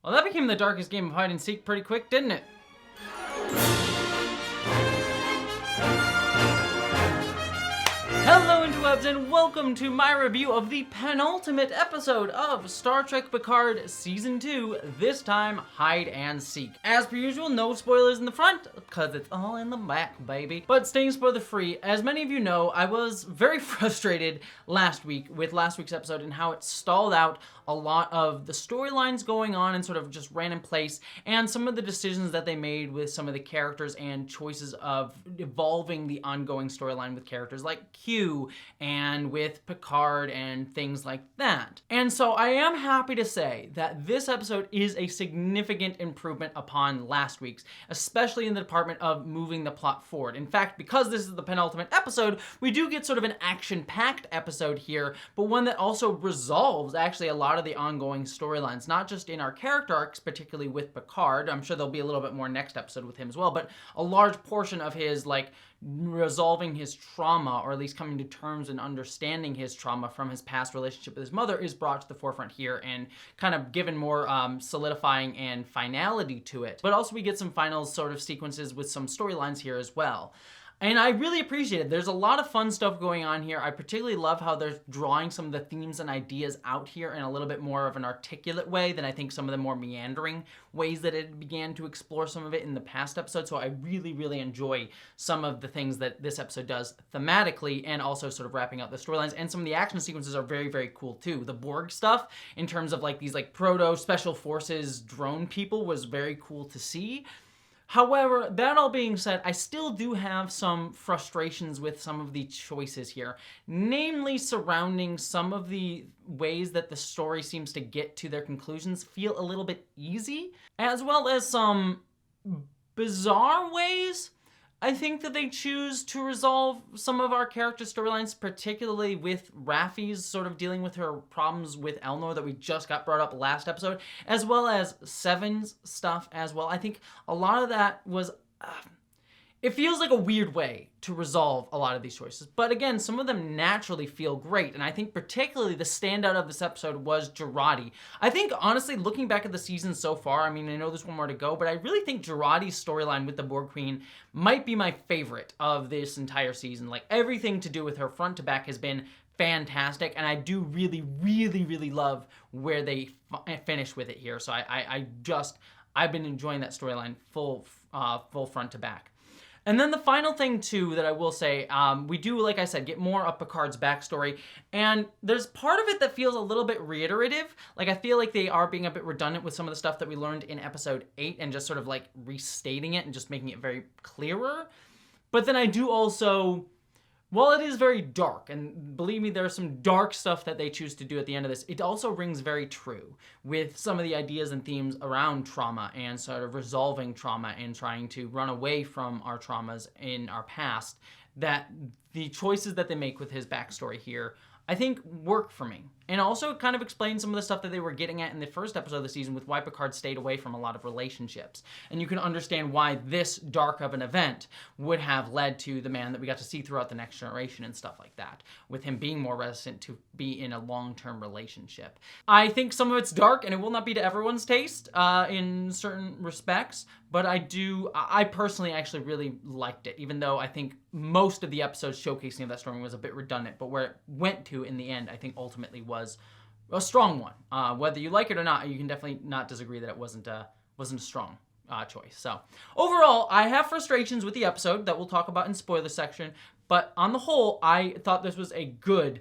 Well, that became the darkest game of hide and seek pretty quick, didn't it? Hello interwebs and welcome to my review of the penultimate episode of Star Trek Picard Season 2, this time Hide and Seek. As per usual, no spoilers in the front, cause it's all in the back, baby. But staying spoiler free, as many of you know, I was very frustrated last week with last week's episode and how it stalled out a lot of the storylines going on and sort of just ran in place, and some of the decisions that they made with some of the characters and choices of evolving the ongoing storyline with characters like Q and with Picard and things like that. And so I am happy to say that this episode is a significant improvement upon last week's, especially in the department of moving the plot forward. In fact, because this is the penultimate episode, we do get sort of an action-packed episode here, but one that also resolves actually a lot of the ongoing storylines, not just in our character arcs, particularly with Picard. I'm sure there'll be a little bit more next episode with him as well, but a large portion of his, resolving his trauma, or at least coming to terms and understanding his trauma from his past relationship with his mother, is brought to the forefront here and kind of given more solidifying and finality to it. But also we get some final sort of sequences with some storylines here as well. And I really appreciate it. There's a lot of fun stuff going on here. I particularly love how they're drawing some of the themes and ideas out here in a little bit more of an articulate way than I think some of the more meandering ways that it began to explore some of it in the past episode. So I really, really enjoy some of the things that this episode does thematically and also sort of wrapping up the storylines. And some of the action sequences are very, very cool too. The Borg stuff in terms of these proto special forces drone people was very cool to see. However, that all being said, I still do have some frustrations with some of the choices here, namely surrounding some of the ways that the story seems to get to their conclusions feel a little bit easy, as well as some bizarre ways I think that they choose to resolve some of our character storylines, particularly with Raffi's sort of dealing with her problems with Elnor that we just got brought up last episode, as well as Seven's stuff as well. I think a lot of that was... it feels like a weird way to resolve a lot of these choices. But again, some of them naturally feel great. And I think particularly the standout of this episode was Jarrod'i. I think, honestly, looking back at the season so far, I mean, I know there's one more to go, but I really think Jarrod'i's storyline with the Borg Queen might be my favorite of this entire season. Everything to do with her front to back has been fantastic, and I do really, really, really love where they finish with it here. So I've been enjoying that storyline full front to back. And then the final thing, too, that I will say, we do, like I said, get more of Picard's backstory, and there's part of it that feels a little bit reiterative. I feel like they are being a bit redundant with some of the stuff that we learned in episode 8 and just sort of, restating it and just making it very clearer. But then I do also... while it is very dark, and believe me, there's some dark stuff that they choose to do at the end of this, it also rings very true with some of the ideas and themes around trauma and sort of resolving trauma and trying to run away from our traumas in our past, that the choices that they make with his backstory here, I think, work for me. And also kind of explain some of the stuff that they were getting at in the first episode of the season with why Picard stayed away from a lot of relationships. And you can understand why this dark of an event would have led to the man that we got to see throughout the Next Generation and stuff like that, with him being more reticent to be in a long-term relationship. I think some of it's dark, and it will not be to everyone's taste in certain respects, but I personally actually really liked it, even though I think most of the episodes showcasing of that story was a bit redundant, but where it went to in the end, I think ultimately was a strong one. Whether you like it or not, you can definitely not disagree that it wasn't a strong choice. So overall, I have frustrations with the episode that we'll talk about in spoiler section, but on the whole, I thought this was a good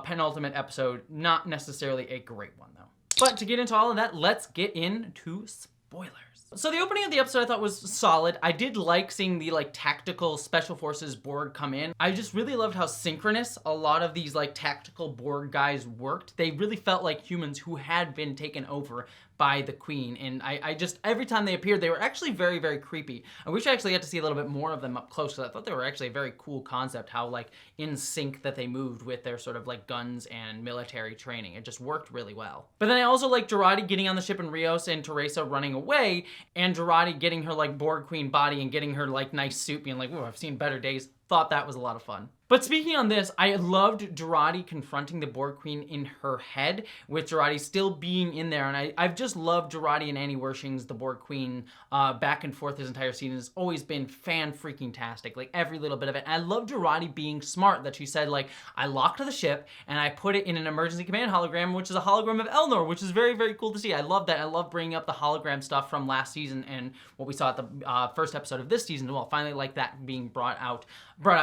penultimate episode, not necessarily a great one though. But to get into all of that, let's get into spoilers. So the opening of the episode I thought was solid. I did like seeing the tactical special forces Borg come in. I just really loved how synchronous a lot of these tactical Borg guys worked. They really felt like humans who had been taken over by the Queen, and I just, every time they appeared, they were actually very, very creepy. I wish I actually got to see a little bit more of them up close, because I thought they were actually a very cool concept, how in sync that they moved with their sort of guns and military training. It just worked really well. But then I also liked Jarrod'i getting on the ship in Rios and Teresa running away, and Jarrod'i getting her Borg Queen body and getting her nice suit, being "Whoa, I've seen better days." Thought that was a lot of fun. But speaking on this, I loved Jarrod'i confronting the Borg Queen in her head, with Jarrod'i still being in there. And I've just loved Jarrod'i and Annie Wersching's the Borg Queen back and forth this entire season. Has always been fan-freaking-tastic, like every little bit of it. And I love Jarrod'i being smart, that she said, like, I locked the ship and I put it in an emergency command hologram, which is a hologram of Elnor, which is very, very cool to see. I love that. I love bringing up the hologram stuff from last season and what we saw at the first episode of this season. Well, finally like that being brought out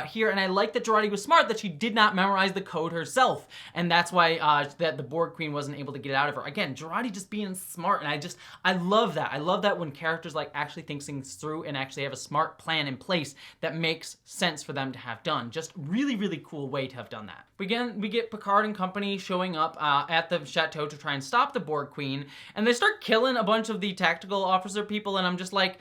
here. And I like that Jarrod'i was smart, that she did not memorize the code herself, and that's why that the Borg Queen wasn't able to get it out of her. Again, Jarrod'i just being smart, and I love that. I love that when characters like actually think things through and actually have a smart plan in place that makes sense for them to have done. Just really, really cool way to have done that. Again, we get Picard and company showing up at the chateau to try and stop the Borg Queen, and they start killing a bunch of the tactical officer people, and I'm just like,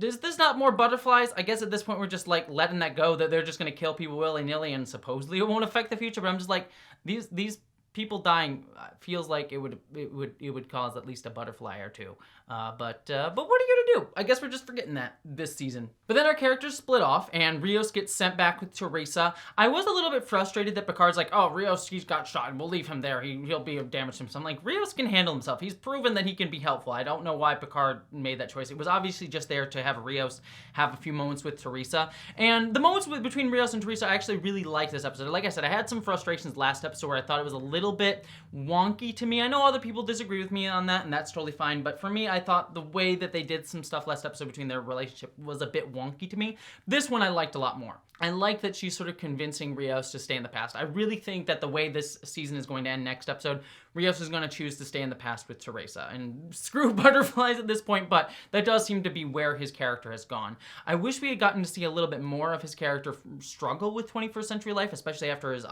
is this not more butterflies? I guess at this point we're just like letting that go, that they're just gonna kill people willy-nilly and supposedly it won't affect the future, but I'm just like, these people dying feels like it would cause at least a butterfly or two. But what are you gonna do? I guess we're just forgetting that this season. But then our characters split off, and Rios gets sent back with Teresa. I was a little bit frustrated that Picard's like, oh, Rios, he's got shot, and we'll leave him there. He'll be damaged himself. I'm like, Rios can handle himself. He's proven that he can be helpful. I don't know why Picard made that choice. It was obviously just there to have Rios have a few moments with Teresa. And the moments between Rios and Teresa, I actually really liked this episode. Like I said, I had some frustrations last episode where I thought it was a little bit wonky to me. I know other people disagree with me on that, and that's totally fine. But for me, I thought the way that they did some stuff last episode between their relationship was a bit wonky to me. This one I liked a lot more. I like that she's sort of convincing Rios to stay in the past. I really think that the way this season is going to end next episode, Rios is going to choose to stay in the past with Teresa. And screw butterflies at this point, but that does seem to be where his character has gone. I wish we had gotten to see a little bit more of his character struggle with 21st century life, especially after his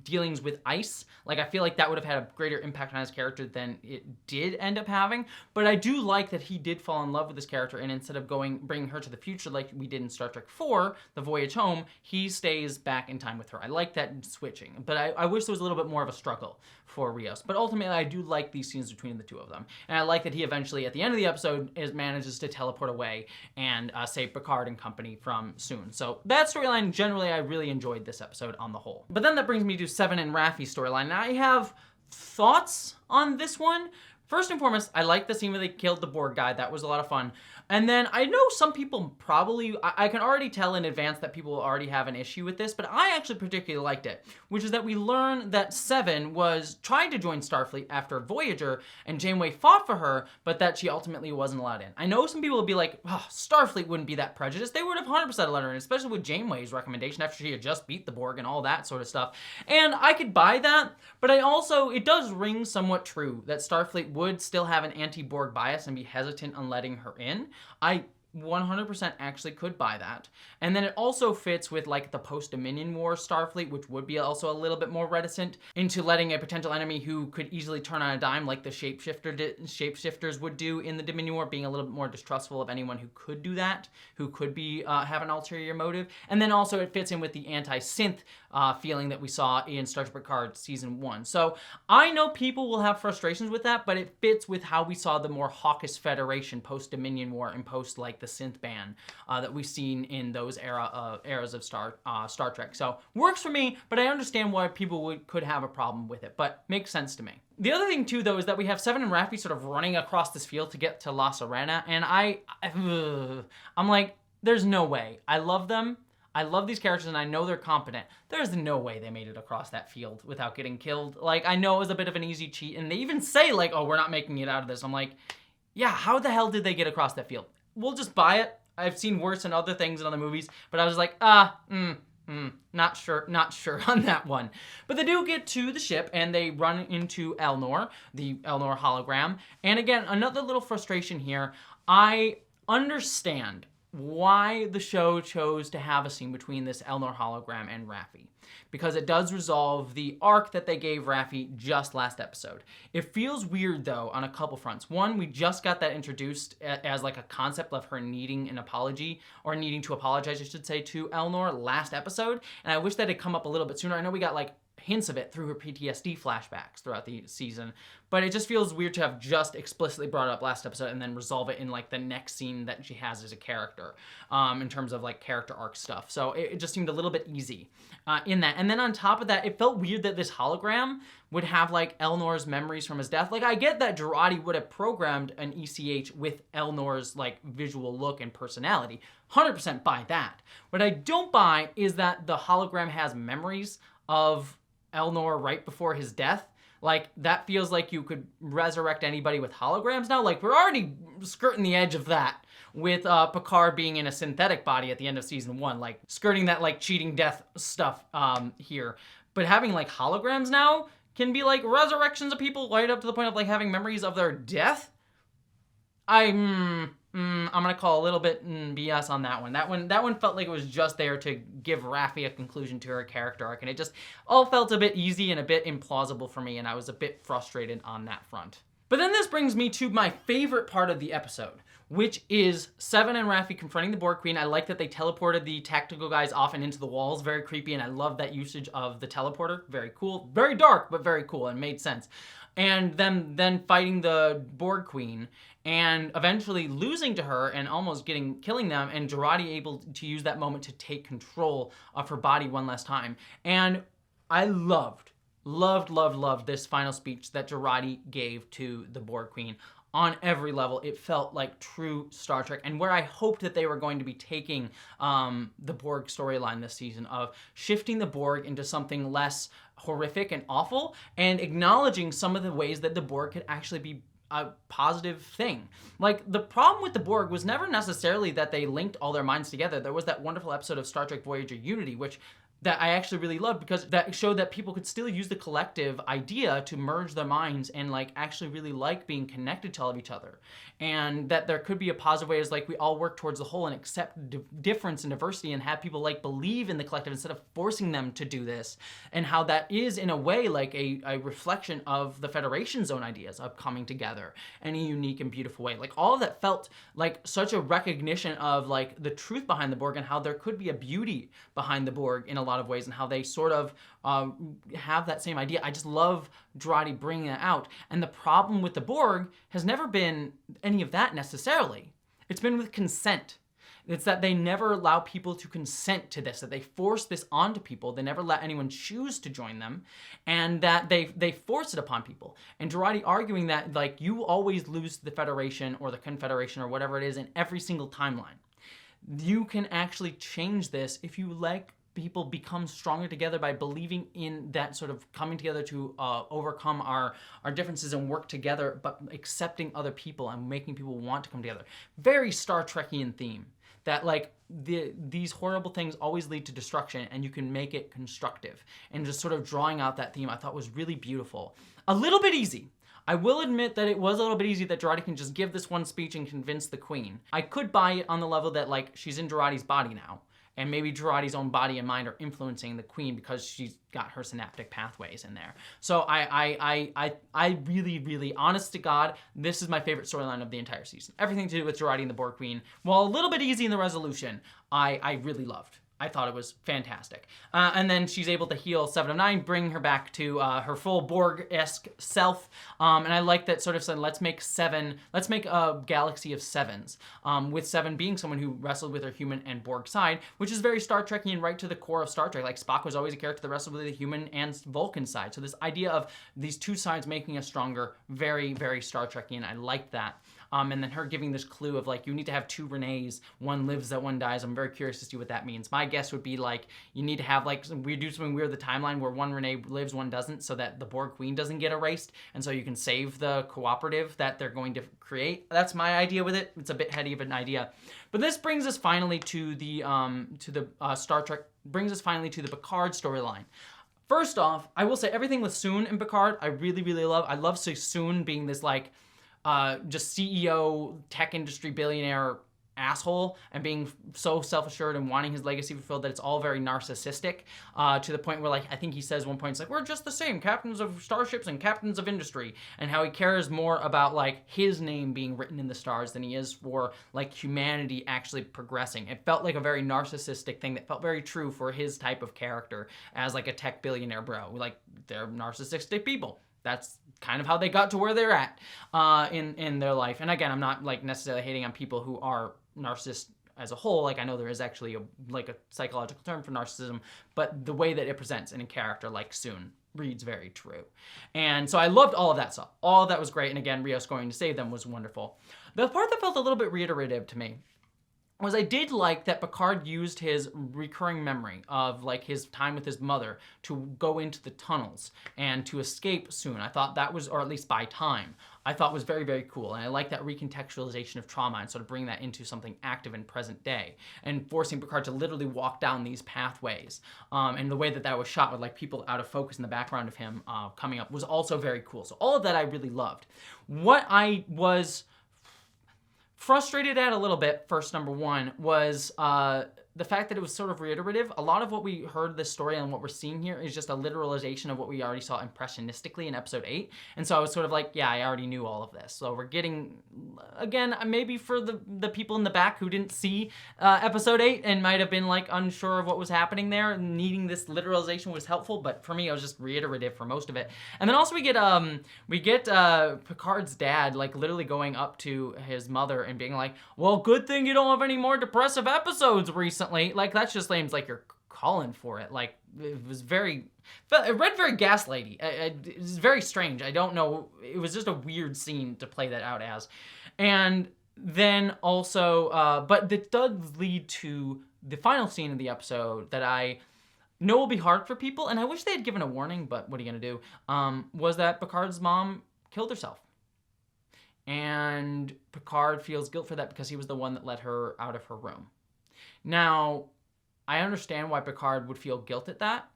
dealings with ice. Like, I feel like that would have had a greater impact on his character than it did end up having. But I do like that he did fall in love with his character, and instead of bringing her to the future like we did in Star Trek IV, The Voyage Home, he stays back in time with her. I like that switching, but I wish there was a little bit more of a struggle for Rios. But ultimately, I do like these scenes between the two of them. And I like that he eventually, at the end of the episode, manages to teleport away and save Picard and company from Soon. So that storyline, generally, I really enjoyed this episode on the whole. But then that brings me to Seven and Raffi's storyline. Now, I have thoughts on this one. First and foremost, I like the scene where they killed the Borg guy. That was a lot of fun. And then I know some people probably, I can already tell in advance that people already have an issue with this, but I actually particularly liked it, which is that we learn that Seven was trying to join Starfleet after Voyager, and Janeway fought for her, but that she ultimately wasn't allowed in. I know some people will be like, oh, Starfleet wouldn't be that prejudiced. They would have 100% let her in, especially with Janeway's recommendation after she had just beat the Borg and all that sort of stuff. And I could buy that, but it does ring somewhat true that Starfleet would still have an anti-Borg bias and be hesitant on letting her in. I 100% actually could buy that. And then it also fits with like the post-Dominion War Starfleet, which would be also a little bit more reticent into letting a potential enemy who could easily turn on a dime like the shapeshifters would do in the Dominion War, being a little bit more distrustful of anyone who could do that, who could be have an ulterior motive. And then also it fits in with the anti-synth feeling that we saw in Star Trek Picard Season 1. So I know people will have frustrations with that, but it fits with how we saw the more hawkish Federation post-Dominion War and post like the synth ban that we've seen in those eras of Star Trek. So works for me, but I understand why people could have a problem with it, but makes sense to me. The other thing too, though, is that we have Seven and Raffi sort of running across this field to get to La Serena, and I'm like, there's no way. I love them. I love these characters and I know they're competent. There's no way they made it across that field without getting killed. Like, I know it was a bit of an easy cheat, and they even say like, oh, we're not making it out of this. I'm like, yeah, how the hell did they get across that field? We'll just buy it. I've seen worse in other things in other movies, but I was like, not sure on that one. But they do get to the ship and they run into Elnor, the Elnor hologram. And again, another little frustration here. I understand why the show chose to have a scene between this Elnor hologram and Raffi, because it does resolve the arc that they gave Raffi just last episode. It feels weird, though, on a couple fronts. One, we just got that introduced as like a concept of her needing an apology, or needing to apologize, I should say, to Elnor last episode, and I wish that had come up a little bit sooner. I know we got like hints of it through her PTSD flashbacks throughout the season. But it just feels weird to have just explicitly brought up last episode and then resolve it in like the next scene that she has as a character, in terms of like character arc stuff. So it just seemed a little bit easy in that. And then on top of that, it felt weird that this hologram would have like Elnor's memories from his death. Like, I get that Jarrod'i would have programmed an ECH with Elnor's like visual look and personality. 100% buy that. What I don't buy is that the hologram has memories of Elnor right before his death. Like, that feels like you could resurrect anybody with holograms now. Like, we're already skirting the edge of that with Picard being in a synthetic body at the end of season 1. Like, skirting that, like, cheating death stuff here. But having, like, holograms now can be, like, resurrections of people right up to the point of, like, having memories of their death? I'm gonna call a little bit BS on that one. That one felt like it was just there to give Raffi a conclusion to her character arc, and it just all felt a bit easy and a bit implausible for me, and I was a bit frustrated on that front. But then this brings me to my favorite part of the episode, which is Seven and Raffi confronting the Borg Queen. I like that they teleported the tactical guys off and into the walls. Very creepy, and I love that usage of the teleporter. Very cool. Very dark, but very cool, and made sense. And then fighting the Borg Queen and eventually losing to her and almost killing them, and Jarrod'i able to use that moment to take control of her body one last time. And I loved this final speech that Jarrod'i gave to the Borg Queen. On every level, it felt like true Star Trek, and where I hoped that they were going to be taking the Borg storyline this season, of shifting the Borg into something less horrific and awful, and acknowledging some of the ways that the Borg could actually be a positive thing. Like, the problem with the Borg was never necessarily that they linked all their minds together. There was that wonderful episode of Star Trek Voyager Unity, that I actually really loved, because that showed that people could still use the collective idea to merge their minds and like actually really like being connected to all of each other. And that there could be a positive way as like we all work towards the whole and accept difference and diversity, and have people like believe in the collective instead of forcing them to do this. And how that is in a way like a reflection of the Federation's own ideas of coming together in a unique and beautiful way. Like, all of that felt like such a recognition of like the truth behind the Borg, and how there could be a beauty behind the Borg in a lot of ways, and how they sort of have that same idea. I just love Jarrod'i bringing that out. And the problem with the Borg has never been any of that necessarily. It's been with consent. It's that they never allow people to consent to this, that they force this onto people. They never let anyone choose to join them, and that they force it upon people. And Jarrod'i arguing that like you always lose to the Federation or the Confederation or whatever it is in every single timeline. You can actually change this if you like people become stronger together by believing in that sort of coming together to overcome our differences and work together, but accepting other people and making people want to come together. Very Star Trekian theme. That like these horrible things always lead to destruction, and you can make it constructive. And just sort of drawing out that theme I thought was really beautiful. A little bit easy. I will admit that it was a little bit easy that Jarrod'i can just give this one speech and convince the Queen. I could buy it on the level that like she's in Jarrod'i's body now, and maybe Jarrod'i's own body and mind are influencing the Queen because she's got her synaptic pathways in there. So I really, honest to God, this is my favorite storyline of the entire season. Everything to do with Jarrod'i and the Borg Queen, while a little bit easy in the resolution, I really loved. I thought it was fantastic. And then she's able to heal 7 of 9, bring her back to her full Borg-esque self. And I like that sort of saying, let's make a galaxy of 7s. With 7 being someone who wrestled with her human and Borg side, which is very Star Trekian right to the core of Star Trek. Like, Spock was always a character that wrestled with the human and Vulcan side. So this idea of these two sides making us stronger, very, very Star Trekian. I liked that. And then her giving this clue of like, you need to have 2 Renees, one lives, that one dies. I'm very curious to see what that means. My guess would be like, you need to have like something weird the timeline where one Renee lives, one doesn't, so that the Borg Queen doesn't get erased, and so you can save the cooperative that they're going to create. That's my idea with it. It's a bit heady of an idea. But this brings us finally to the Star Trek, brings us finally to the Picard storyline. First off, I will say everything with Soon and Picard, I really, really love. I love Soon being this like, just CEO, tech industry billionaire asshole and being so self-assured and wanting his legacy fulfilled that it's all very narcissistic, to the point where, like, I think he says one point, it's like, we're just the same, captains of starships and captains of industry, and how he cares more about, like, his name being written in the stars than he is for, like, humanity actually progressing. It felt like a very narcissistic thing that felt very true for his type of character as, like, a tech billionaire bro. Like, they're narcissistic people. That's kind of how they got to where they're at in their life. And again, I'm not, like, necessarily hating on people who are narcissists as a whole. Like, I know there is actually a psychological term for narcissism, but the way that it presents in a character like Soon reads very true. And so I loved all of that stuff. All of that was great. And again, Rios going to save them was wonderful. The part that felt a little bit reiterative to me was I did like that Picard used his recurring memory of, like, his time with his mother to go into the tunnels and to escape Soon. I thought that was, or at least by time, I thought was very, very cool. And I like that recontextualization of trauma and sort of bring that into something active and present day and forcing Picard to literally walk down these pathways. And the way that that was shot with, like, people out of focus in the background of him coming up was also very cool. So all of that I really loved. What I was frustrated at a little bit, first, number one, was the fact that it was sort of reiterative. A lot of what we heard this story and what we're seeing here is just a literalization of what we already saw impressionistically in episode 8. And so I was sort of like, yeah, I already knew all of this. So we're getting, again, maybe for the people in the back who didn't see episode 8 and might have been, like, unsure of what was happening there, needing this literalization was helpful. But for me, it was just reiterative for most of it. And then also we get Picard's dad, like, literally going up to his mother and being like, well, good thing you don't have any more depressive episodes recently. Like, that just seems like you're calling for it. Like, it read very gaslighty. It was very strange. I don't know. It was just a weird scene to play that out as. And then also, but it does lead to the final scene of the episode that I know will be hard for people, and I wish they had given a warning, but what are you gonna do? Was that Picard's mom killed herself. And Picard feels guilt for that because he was the one that let her out of her room. Now, I understand why Picard would feel guilt at that,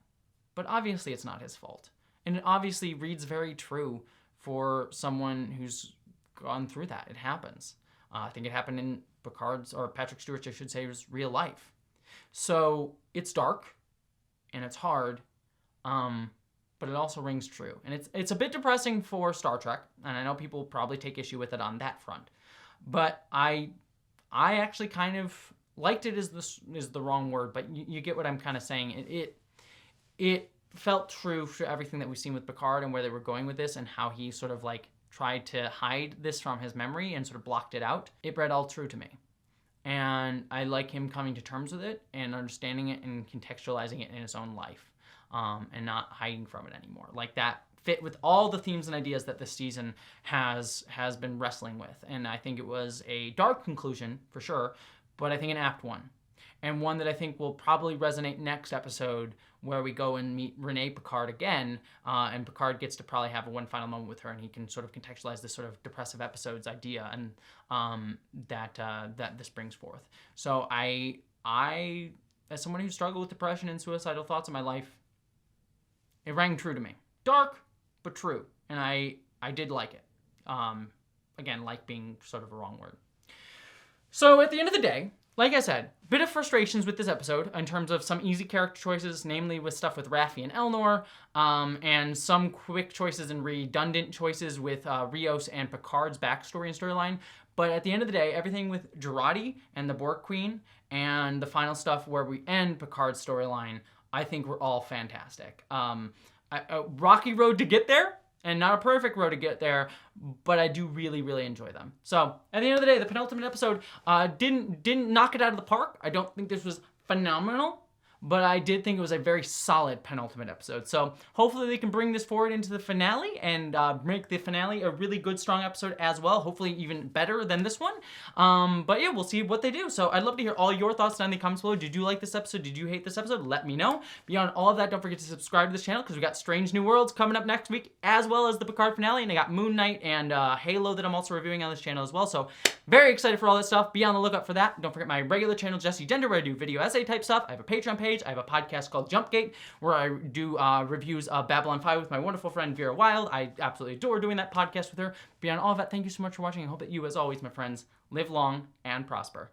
but obviously it's not his fault. And it obviously reads very true for someone who's gone through that. It happens. I think it happened in Picard's, or Patrick Stewart's, I should say, was real life. So it's dark and it's hard, but it also rings true. And it's a bit depressing for Star Trek, and I know people probably take issue with it on that front. But I actually kind of liked it, is the wrong word, but you get what I'm kind of saying. It felt true for everything that we've seen with Picard and where they were going with this and how he sort of, like, tried to hide this from his memory and sort of blocked it out. It read all true to me. And I like him coming to terms with it and understanding it and contextualizing it in his own life, and not hiding from it anymore. Like, that fit with all the themes and ideas that this season has been wrestling with. And I think it was a dark conclusion, for sure, but I think an apt one. And one that I think will probably resonate next episode, where we go and meet Renee Picard again, and Picard gets to probably have one final moment with her, and he can sort of contextualize this sort of depressive episodes idea and that this brings forth. So I, as someone who struggled with depression and suicidal thoughts in my life, it rang true to me. Dark, but true. And I did like it. Again, like being sort of a wrong word. So at the end of the day, like I said, bit of frustrations with this episode in terms of some easy character choices, namely with stuff with Raffi and Elnor, and some quick choices and redundant choices with Rios and Picard's backstory and storyline. But at the end of the day, everything with Jarrod'i and the Borg Queen and the final stuff where we end Picard's storyline, I think were all fantastic. A rocky road to get there, and not a perfect road to get there, but I do really, really enjoy them. So, at the end of the day, the penultimate episode didn't knock it out of the park. I don't think this was phenomenal, but I did think it was a very solid penultimate episode. So, hopefully they can bring this forward into the finale and make the finale a really good, strong episode as well. Hopefully even better than this one. But yeah, we'll see what they do. So, I'd love to hear all your thoughts down in the comments below. Did you like this episode? Did you hate this episode? Let me know. Beyond all of that, don't forget to subscribe to this channel because we got Strange New Worlds coming up next week, as well as the Picard finale. And I got Moon Knight and Halo that I'm also reviewing on this channel as well. So, very excited for all that stuff. Be on the lookout for that. Don't forget my regular channel, Jessie Gender, where I do video essay type stuff. I have a Patreon page. I have a podcast called Jumpgate, where I do reviews of Babylon 5 with my wonderful friend Vera Wild. I absolutely adore doing that podcast with her. Beyond all of that, thank you so much for watching. I hope that you, as always, my friends, live long and prosper.